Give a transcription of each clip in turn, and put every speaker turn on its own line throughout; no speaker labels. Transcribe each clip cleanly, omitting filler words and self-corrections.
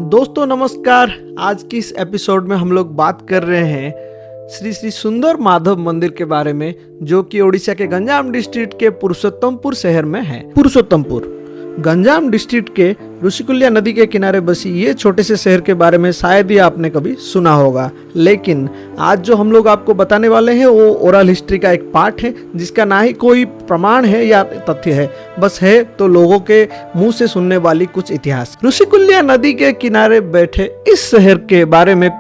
दोस्तों नमस्कार। आज की इस एपिसोड में हम लोग बात कर रहे हैं श्री श्री सुंदर माधव मंदिर के बारे में, जो कि ओडिशा के गंजाम डिस्ट्रिक्ट के पुरुषोत्तमपुर शहर में है। पुरुषोत्तमपुर गंजाम डिस्ट्रिक्ट के ऋषिकुल्या नदी के किनारे बसी ये छोटे से शहर के बारे में शायद ही आपने कभी सुना होगा, लेकिन आज जो हम लोग आपको बताने वाले हैं वो ओरल हिस्ट्री का एक पार्ट है, जिसका ना ही कोई प्रमाण है या तथ्य है, बस है तो लोगों के मुंह से सुनने वाली कुछ इतिहास। ऋषिकुल्या नदी के किनारे बैठे इस शहर के बारे में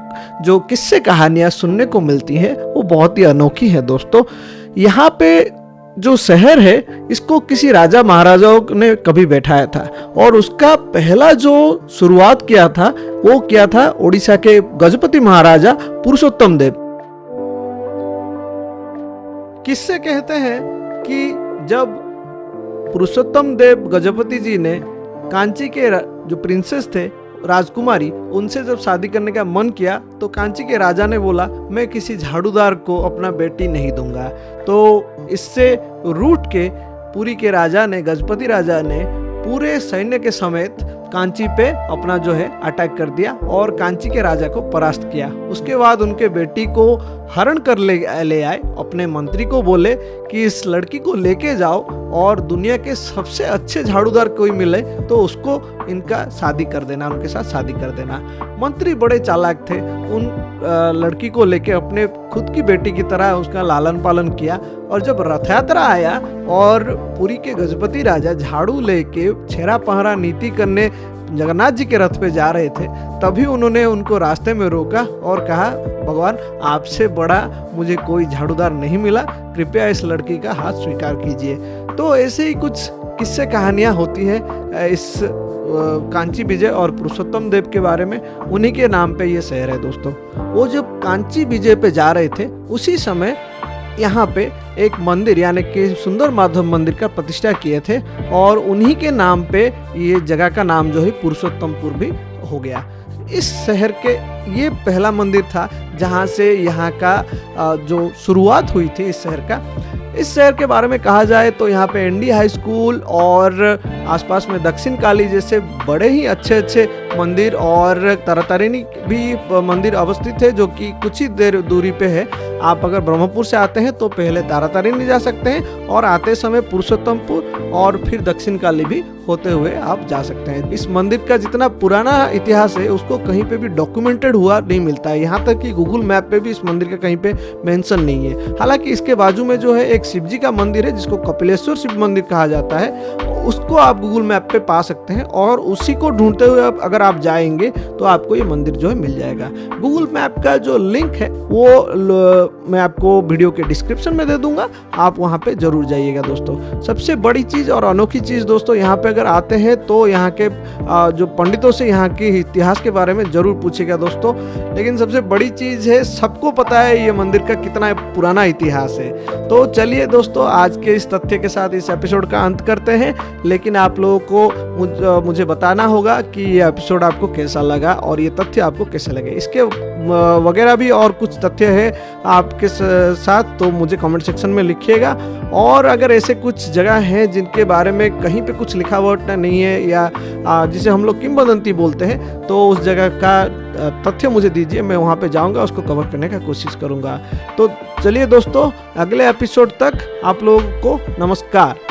जो किस्से कहानियां सुनने को मिलती है वो बहुत ही अनोखी है। दोस्तों, यहाँ पे जो शहर है इसको किसी राजा महाराजाओं ने कभी बैठाया था और उसका पहला जो शुरुआत किया था वो किया था ओडिशा के गजपति महाराजा पुरुषोत्तम देव। किससे कहते हैं कि जब पुरुषोत्तम देव गजपति जी ने कांची के जो प्रिंसेस थे राजकुमारी, उनसे जब शादी करने का मन किया तो कांची के राजा ने बोला मैं किसी झाड़ूदार को अपना बेटी नहीं दूंगा। तो इससे रूठ के पुरी के राजा ने, गजपति राजा ने पूरे सैन्य के समेत कांची पे अपना जो है अटैक कर दिया और कांची के राजा को परास्त किया। उसके बाद उनके बेटी को हरण कर ले आए, अपने मंत्री को बोले कि इस लड़की को लेके जाओ और दुनिया के सबसे अच्छे झाड़ूदार कोई मिले तो उसको इनका शादी कर देना, उनके साथ शादी कर देना। मंत्री बड़े चालाक थे, उन लड़की को लेके अपने खुद की बेटी की तरह उसका लालन पालन किया। और जब रथ यात्रा आया और पुरी के गजपति राजा झाड़ू लेके छेरा पहरा नीति करने जगन्नाथ जी के रथ पे जा रहे थे, तभी उन्होंने उनको रास्ते में रोका और कहा भगवान आपसे बड़ा मुझे कोई झाड़ूदार नहीं मिला, कृपया इस लड़की का हाथ स्वीकार कीजिए। तो ऐसे ही कुछ किस्से कहानियां होती है इस कांची विजय और पुरुषोत्तम देव के बारे में। उन्हीं के नाम पे ये शहर है। दोस्तों, वो जब कांची विजय पे जा रहे थे उसी समय यहाँ पे एक मंदिर यानी कि सुंदर माधव मंदिर का प्रतिष्ठा किए थे और उन्हीं के नाम पे ये जगह का नाम जो है पुरुषोत्तमपुर भी हो गया। इस शहर के ये पहला मंदिर था जहाँ से यहाँ का जो शुरुआत हुई थी इस शहर का। इस शहर के बारे में कहा जाए तो यहाँ पे एनडी हाई स्कूल और आसपास में दक्षिण काली जैसे बड़े ही अच्छे मंदिर और तारातारिणी भी मंदिर अवस्थित है, जो कि कुछ ही देर दूरी पे है। आप अगर ब्रह्मपुर से आते हैं तो पहले तारातारिणी जा सकते हैं और आते समय पुरुषोत्तमपुर और फिर दक्षिण काली भी होते हुए आप जा सकते हैं। इस मंदिर का जितना पुराना इतिहास है उसको कहीं पे भी डॉक्यूमेंटेड हुआ नहीं मिलता है, यहाँ तक कि गूगल मैप पे भी इस मंदिर का कहीं पे मेंशन नहीं है। हालांकि इसके बाजू में जो है एक शिव जी का मंदिर है जिसको कपिलेश्वर शिव मंदिर कहा जाता है, उसको आप गूगल मैप पे पा सकते हैं और उसी को ढूंढते हुए अगर आप जाएंगे तो आपको ये मंदिर जो है मिल जाएगा। गूगल मैप का जो लिंक है वो मैं आपको वीडियो के डिस्क्रिप्शन में दे दूंगा, आप वहाँ पे जरूर जाइएगा। दोस्तों, सबसे बड़ी चीज़ और अनोखी चीज़ दोस्तों, यहाँ पे अगर आते हैं तो यहाँ के जो पंडितों से यहाँ के इतिहास के बारे में जरूर पूछेगा दोस्तों। लेकिन सबसे बड़ी चीज़ है, सबको पता है ये मंदिर का कितना पुराना इतिहास है। तो चलिए दोस्तों, आज के इस तथ्य के साथ इस एपिसोड का अंत करते हैं, लेकिन आप लोगों को मुझे बताना होगा कि ये एपिसोड आपको कैसा लगा और ये तथ्य आपको कैसे लगे। इसके वगैरह भी और कुछ तथ्य है आपके साथ तो मुझे कमेंट सेक्शन में लिखिएगा। और अगर ऐसे कुछ जगह हैं जिनके बारे में कहीं पे कुछ लिखा हुआ नहीं है या जिसे हम लोग किंवदंती बोलते हैं, तो उस जगह का तथ्य मुझे दीजिए, मैं वहाँ पे जाऊँगा, उसको कवर करने का कोशिश करूँगा। तो चलिए दोस्तों, अगले एपिसोड तक आप लोगों को नमस्कार।